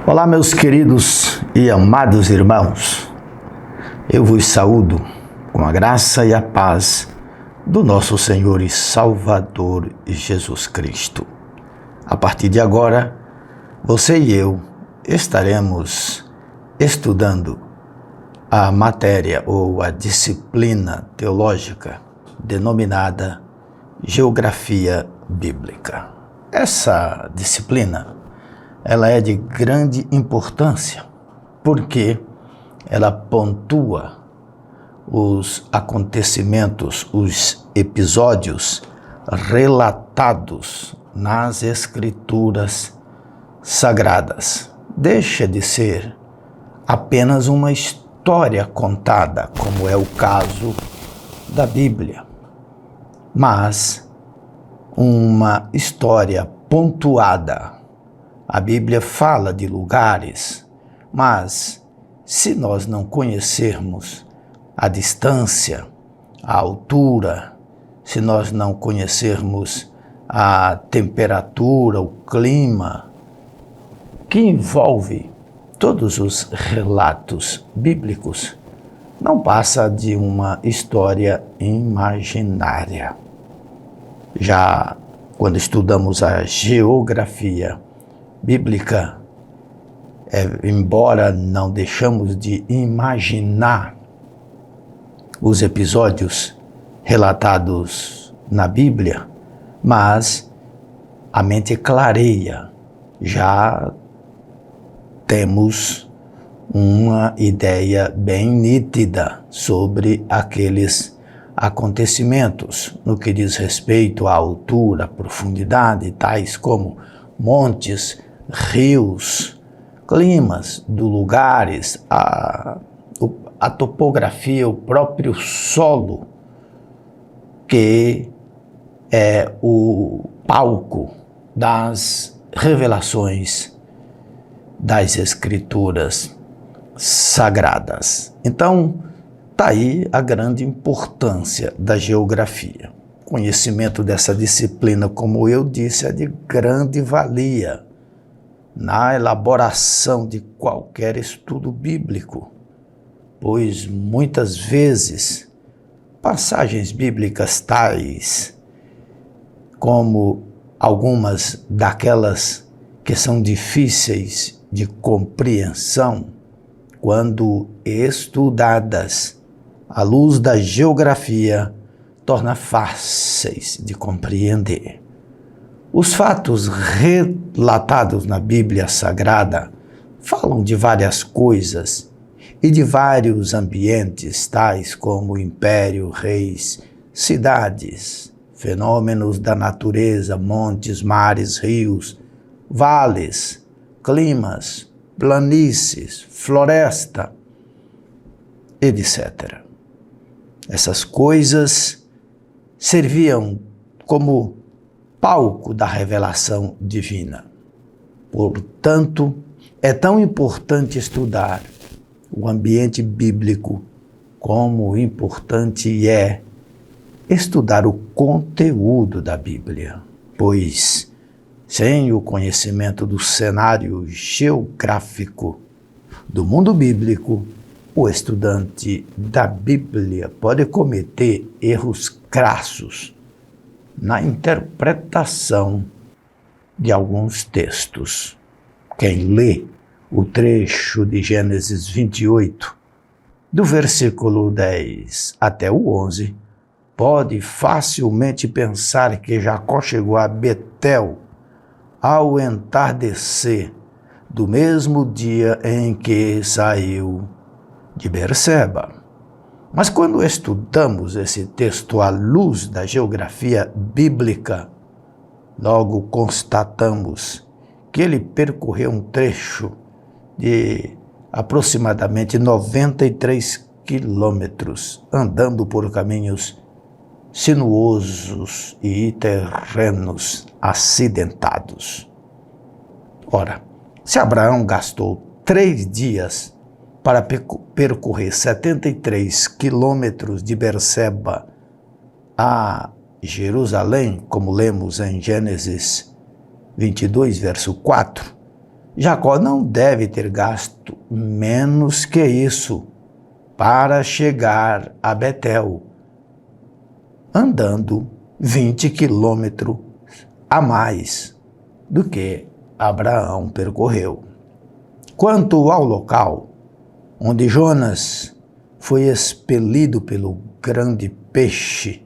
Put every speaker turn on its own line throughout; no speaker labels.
Olá, meus queridos e amados irmãos. Eu vos saúdo com a graça e a paz do nosso Senhor e Salvador Jesus Cristo. A partir de agora, você e eu estaremos estudando a matéria ou a disciplina teológica denominada Geografia Bíblica. Essa disciplina ela é de grande importância, porque ela pontua os acontecimentos, os episódios relatados nas Escrituras Sagradas. Deixa de ser apenas uma história contada, como é o caso da Bíblia, mas uma história pontuada. A Bíblia fala de lugares, mas se nós não conhecermos a distância, a altura, se nós não conhecermos a temperatura, o clima, que envolve todos os relatos bíblicos, não passa de uma história imaginária. Já quando estudamos a geografia bíblica, embora não deixamos de imaginar os episódios relatados na Bíblia, mas a mente clareia, já temos uma ideia bem nítida sobre aqueles acontecimentos, no que diz respeito à altura, à profundidade, tais como montes, rios, climas do lugares, a topografia, o próprio solo, que é o palco das revelações das Escrituras Sagradas. Então, está aí a grande importância da geografia. Conhecimento dessa disciplina, como eu disse, é de grande valia na elaboração de qualquer estudo bíblico, pois muitas vezes passagens bíblicas tais como algumas daquelas que são difíceis de compreensão, quando estudadas à luz da geografia, torna fáceis de compreender. Os fatos relatados na Bíblia Sagrada falam de várias coisas e de vários ambientes, tais como império, reis, cidades, fenômenos da natureza, montes, mares, rios, vales, climas, planícies, floresta, etc. Essas coisas serviam como palco da revelação divina. Portanto, é tão importante estudar o ambiente bíblico como importante é estudar o conteúdo da Bíblia, pois sem o conhecimento do cenário geográfico do mundo bíblico, o estudante da Bíblia pode cometer erros crassos na interpretação de alguns textos. Quem lê o trecho de Gênesis 28, do versículo 10 até o 11, pode facilmente pensar que Jacó chegou a Betel ao entardecer do mesmo dia em que saiu de Berseba. Mas quando estudamos esse texto à luz da geografia bíblica, logo constatamos que ele percorreu um trecho de aproximadamente 93 quilômetros, andando por caminhos sinuosos e terrenos acidentados. Ora, se Abraão gastou 3 dias para percorrer 73 quilômetros de Berseba a Jerusalém, como lemos em Gênesis 22, verso 4, Jacó não deve ter gasto menos que isso para chegar a Betel, andando 20 quilômetros a mais do que Abraão percorreu. Quanto ao local onde Jonas foi expelido pelo grande peixe,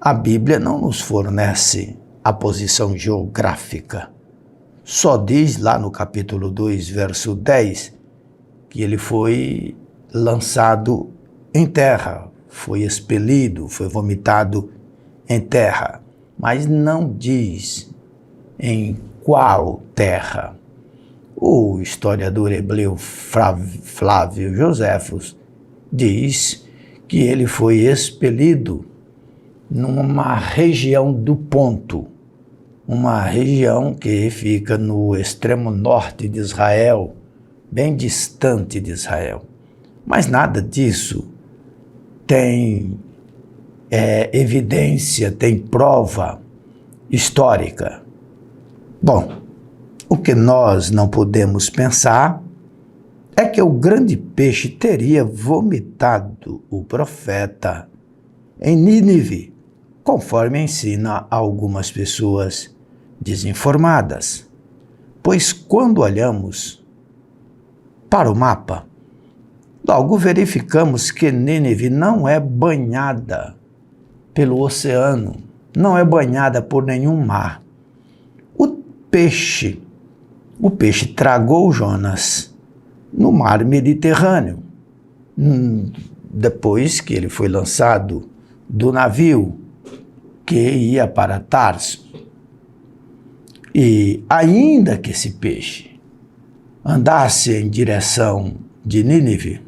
a Bíblia não nos fornece a posição geográfica. Só diz lá no capítulo 2, verso 10, que ele foi lançado em terra, foi expelido, foi vomitado em terra, mas não diz em qual terra. O historiador hebreu Flávio Joséfos diz que ele foi expelido numa região do Ponto, uma região que fica no extremo norte de Israel, bem distante de Israel. Mas nada disso tem evidência, tem prova histórica. Bom, o que nós não podemos pensar é que o grande peixe teria vomitado o profeta em Nínive, conforme ensina algumas pessoas desinformadas. Pois quando olhamos para o mapa, logo verificamos que Nínive não é banhada pelo oceano, não é banhada por nenhum mar. O peixe tragou Jonas no mar Mediterrâneo, depois que ele foi lançado do navio que ia para Tarso. E ainda que esse peixe andasse em direção de Nínive,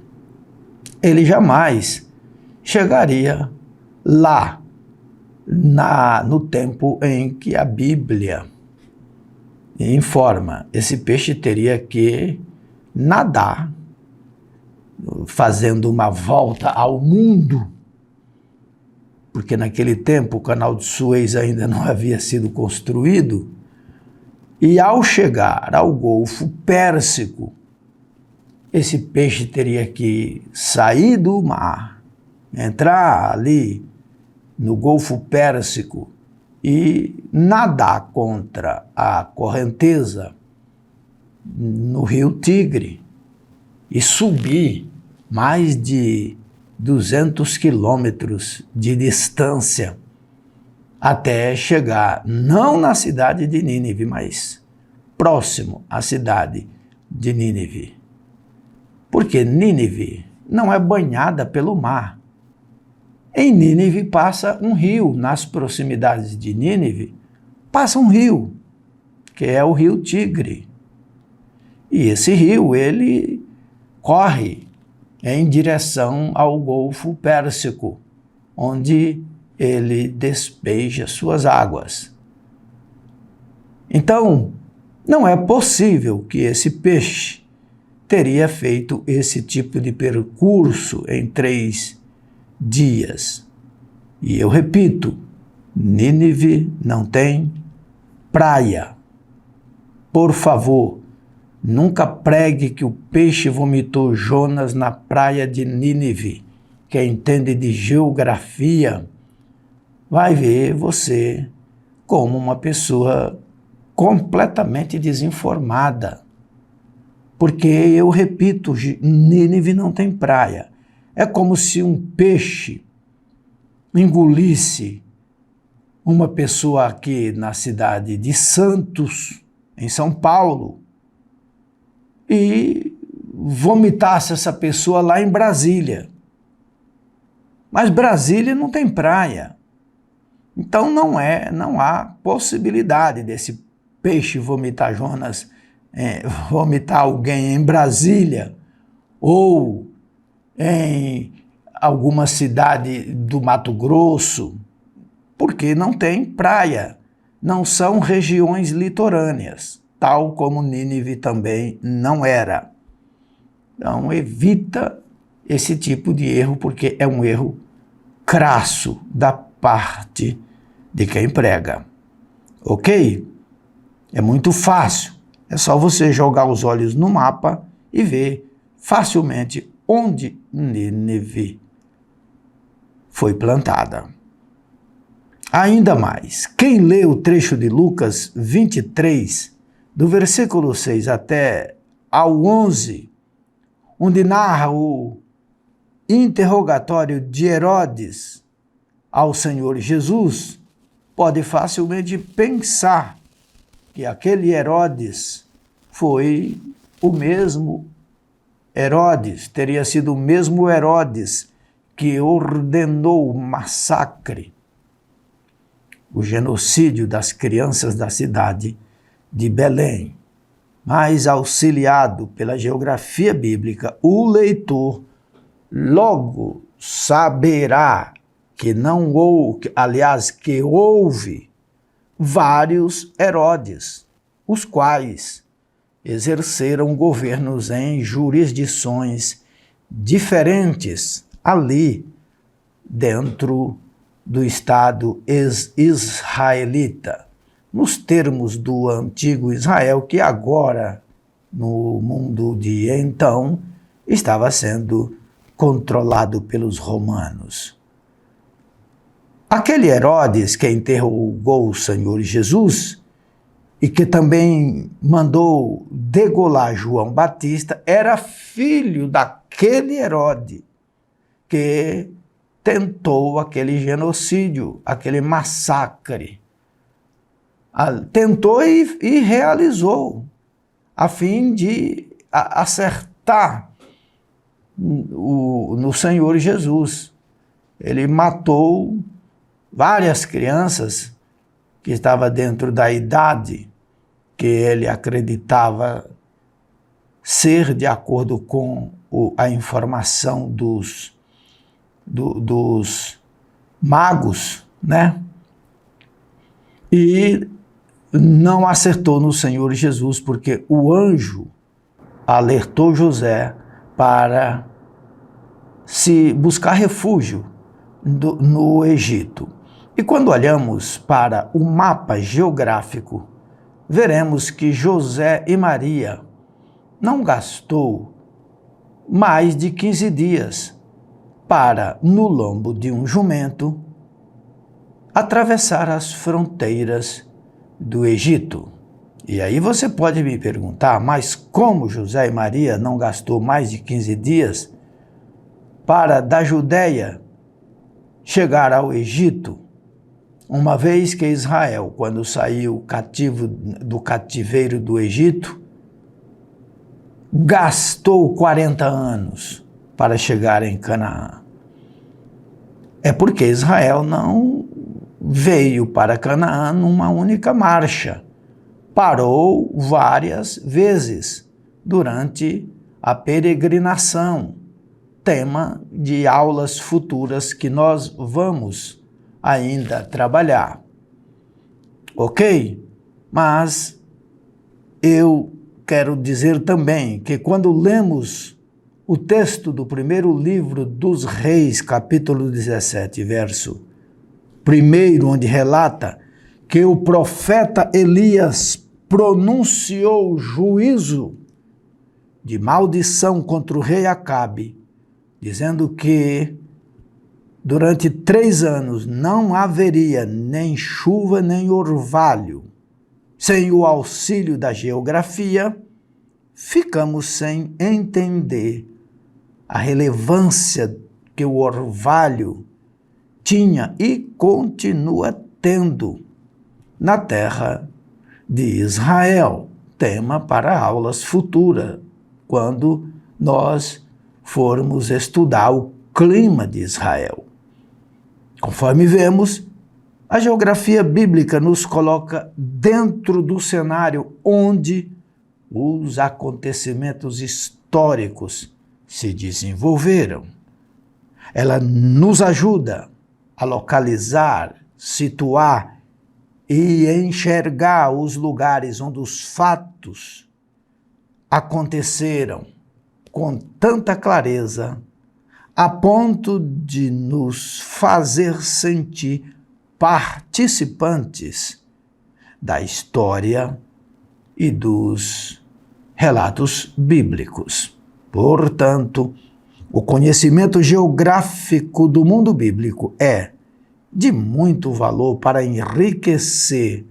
ele jamais chegaria lá no tempo em que a Bíblia informa. Esse peixe teria que nadar, fazendo uma volta ao mundo, porque naquele tempo o canal de Suez ainda não havia sido construído, e ao chegar ao Golfo Pérsico, esse peixe teria que sair do mar, entrar ali no Golfo Pérsico e nadar contra a correnteza no rio Tigre e subir mais de 200 quilômetros de distância até chegar não na cidade de Nínive, mas próximo à cidade de Nínive. Porque Nínive não é banhada pelo mar. Em Nínive passa um rio, nas proximidades de Nínive passa um rio, que é o rio Tigre. E esse rio, ele corre em direção ao Golfo Pérsico, onde ele despeja suas águas. Então, não é possível que esse peixe teria feito esse tipo de percurso em 3 dias. E eu repito, Nínive não tem praia. Por favor, nunca pregue que o peixe vomitou Jonas na praia de Nínive. Quem entende de geografia vai ver você como uma pessoa completamente desinformada. Porque, eu repito, Nínive não tem praia. É como se um peixe engolisse uma pessoa aqui na cidade de Santos, em São Paulo, e vomitasse essa pessoa lá em Brasília. Mas Brasília não tem praia. Então não há possibilidade desse peixe vomitar Jonas, vomitar alguém em Brasília ou em alguma cidade do Mato Grosso, porque não tem praia, não são regiões litorâneas, tal como Nínive também não era. Então evita esse tipo de erro, porque é um erro crasso da parte de quem prega. Ok? É muito fácil, É só você jogar os olhos no mapa e ver facilmente onde Nínive foi plantada. Ainda mais, quem lê o trecho de Lucas 23, do versículo 6 até ao 11, onde narra o interrogatório de Herodes ao Senhor Jesus, pode facilmente pensar que aquele Herodes foi o mesmo Herodes, teria sido o mesmo Herodes que ordenou o massacre, o genocídio das crianças da cidade de Belém. Mas, auxiliado pela geografia bíblica, o leitor logo saberá que não houve, aliás, que houve vários Herodes, os quais exerceram governos em jurisdições diferentes ali dentro do Estado israelita, nos termos do antigo Israel, que agora, no mundo de então, estava sendo controlado pelos romanos. Aquele Herodes que interrogou o Senhor Jesus e que também mandou degolar João Batista era filho daquele Herodes que tentou aquele genocídio, aquele massacre. Tentou e realizou, a fim de acertar no Senhor Jesus. Ele matou várias crianças que estavam dentro da idade que ele acreditava ser de acordo com a informação dos magos, né? E não acertou no Senhor Jesus, porque o anjo alertou José para se buscar refúgio no Egito. E quando olhamos para o mapa geográfico, veremos que José e Maria não gastou mais de 15 dias para, no lombo de um jumento, atravessar as fronteiras do Egito. E aí você pode me perguntar, mas como José e Maria não gastou mais de 15 dias para, da Judéia, chegar ao Egito, uma vez que Israel, quando saiu cativo do cativeiro do Egito, gastou 40 anos para chegar em Canaã? É porque Israel não veio para Canaã numa única marcha. Parou várias vezes durante a peregrinação, tema de aulas futuras que nós vamos ainda trabalhar. Ok? Mas eu quero dizer também que quando lemos o texto do primeiro livro dos Reis, capítulo 17, verso 1, onde relata que o profeta Elias pronunciou juízo de maldição contra o rei Acabe, dizendo que durante 3 anos não haveria nem chuva nem orvalho. Sem o auxílio da geografia, ficamos sem entender a relevância que o orvalho tinha e continua tendo na terra de Israel. Tema para aulas futuras, quando nós formos estudar o clima de Israel. Conforme vemos, a geografia bíblica nos coloca dentro do cenário onde os acontecimentos históricos se desenvolveram. Ela nos ajuda a localizar, situar e enxergar os lugares onde os fatos aconteceram com tanta clareza, a ponto de nos fazer sentir participantes da história e dos relatos bíblicos. Portanto, o conhecimento geográfico do mundo bíblico é de muito valor para enriquecer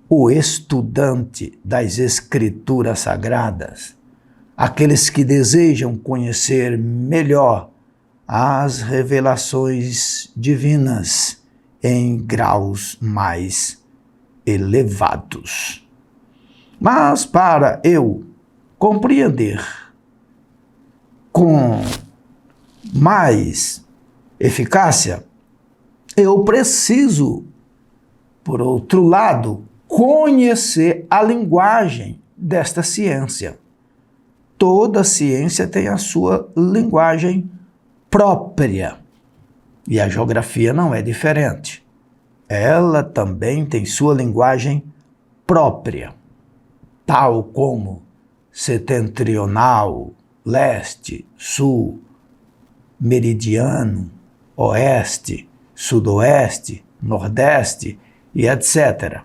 o estudante das Escrituras Sagradas, aqueles que desejam conhecer melhor as revelações divinas em graus mais elevados. Mas para eu compreender com mais eficácia, eu preciso, por outro lado, conhecer a linguagem desta ciência. Toda ciência tem a sua linguagem própria. E a geografia não é diferente. Ela também tem sua linguagem própria, tal como setentrional, leste, sul, meridiano, oeste, sudoeste, nordeste e etc.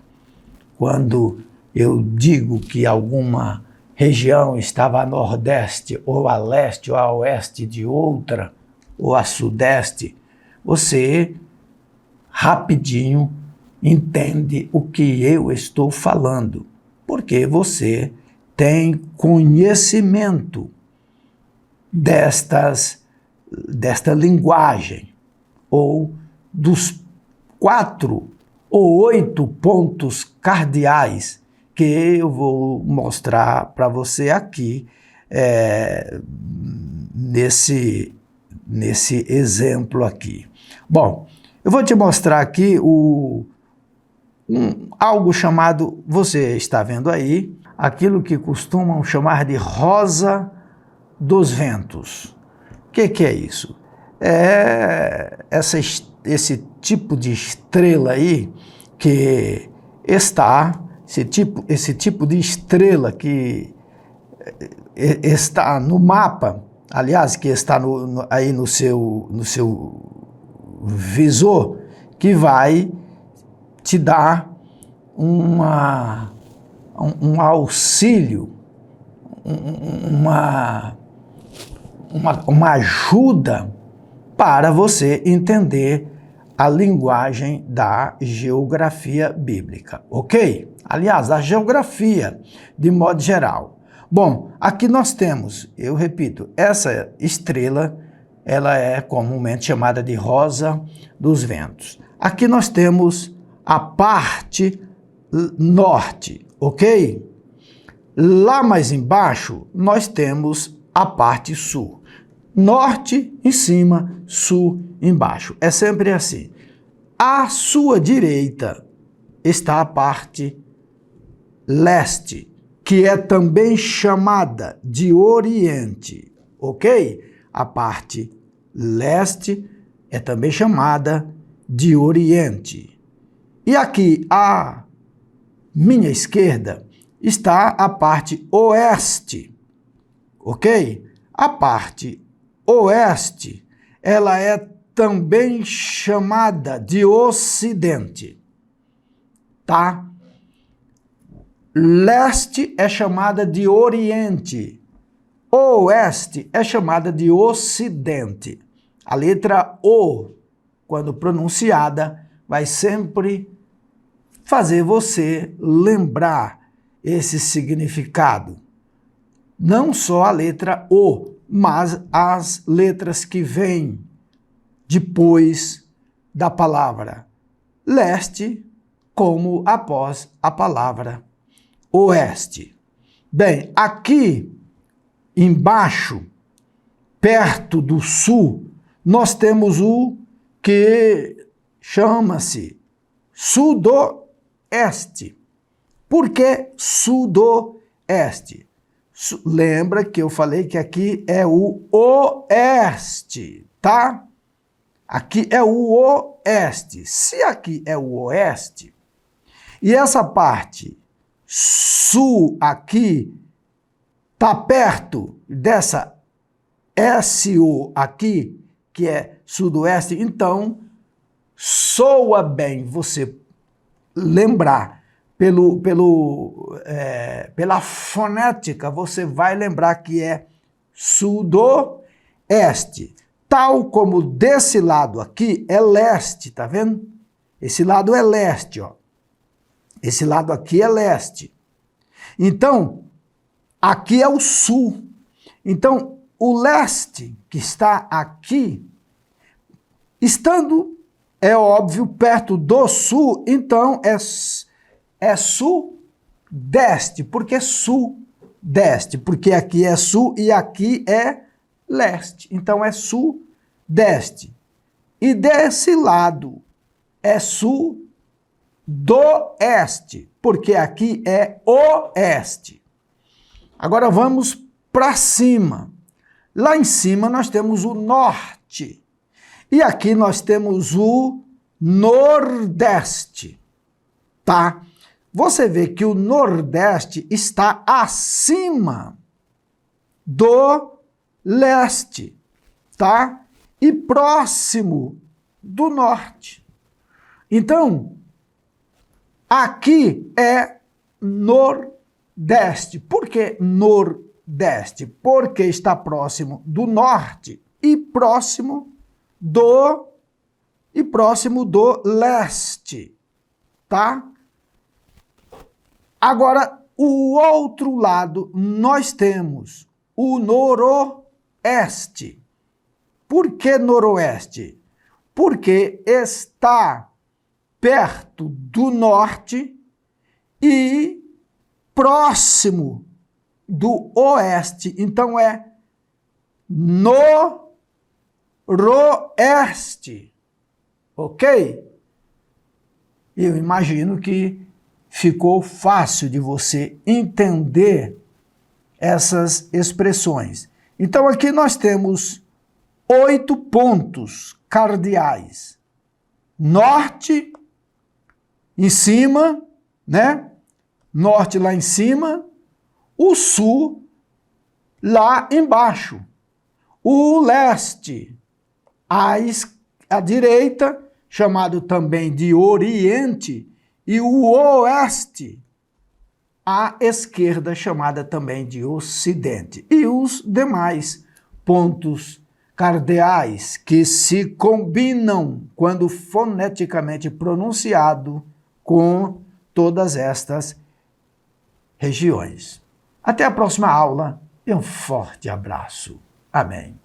Quando eu digo que alguma região estava a nordeste, ou a leste, ou a oeste de outra, ou a sudeste, você rapidinho entende o que eu estou falando, porque você tem conhecimento desta linguagem, ou dos 4 ou 8 pontos cardeais que eu vou mostrar para você aqui nesse exemplo aqui. Bom, eu vou te mostrar aqui algo chamado, você está vendo aí, aquilo que costumam chamar de rosa dos ventos. O que é isso? É esse tipo de estrela aí que está, esse tipo de estrela que está no mapa, aliás, que está aí no seu visor, que vai te dar um auxílio, uma ajuda para você entender a linguagem da geografia bíblica, ok? Aliás, a geografia de modo geral. Bom, aqui nós temos, eu repito, essa estrela, ela é comumente chamada de rosa dos ventos. Aqui nós temos a parte norte, ok? Lá mais embaixo, nós temos a parte sul. Norte em cima, sul embaixo. É sempre assim. À sua direita está a parte leste, que é também chamada de Oriente, ok? A parte leste é também chamada de Oriente. E aqui, à minha esquerda, está a parte oeste, ok? A parte oeste, ela é também chamada de Ocidente, tá? Leste é chamada de Oriente, oeste é chamada de Ocidente. A letra O, quando pronunciada, vai sempre fazer você lembrar esse significado. Não só a letra O, mas as letras que vêm depois da palavra leste, como após a palavra oeste. Bem, aqui embaixo, perto do sul, nós temos o que chama-se sudoeste. Por que sudoeste? Lembra que eu falei que aqui é o oeste, tá? Aqui é o oeste. Se aqui é o oeste, e essa parte sul aqui está perto dessa SO aqui, que é sudoeste, então soa bem você lembrar pela fonética, você vai lembrar que é sudoeste. Tal como desse lado aqui é leste, tá vendo? Esse lado é leste, ó. Esse lado aqui é leste. Então, aqui é o sul. Então, o leste que está aqui, estando, é óbvio, perto do sul, então é sudeste. Por que sudeste? Porque aqui é sul e aqui é leste. Então, é sudeste. E desse lado é sudoeste, porque aqui é oeste. Agora vamos para cima. Lá em cima nós temos o norte. E aqui nós temos o nordeste, tá? Você vê que o nordeste está acima do leste, tá? E próximo do norte. Então, aqui é nordeste. Por que nordeste? Porque está próximo do norte e próximo do leste, tá? Agora, o outro lado, nós temos o noroeste. Por que noroeste? Porque está perto do norte e próximo do oeste. Então é noroeste. Ok? Eu imagino que ficou fácil de você entender essas expressões. Então aqui nós temos 8 pontos cardeais. Norte em cima, né? Norte lá em cima, o sul lá embaixo, o leste à direita, chamado também de oriente, e o oeste à esquerda, chamada também de ocidente. E os demais pontos cardeais que se combinam quando foneticamente pronunciado com todas estas regiões. Até a próxima aula e um forte abraço. Amém.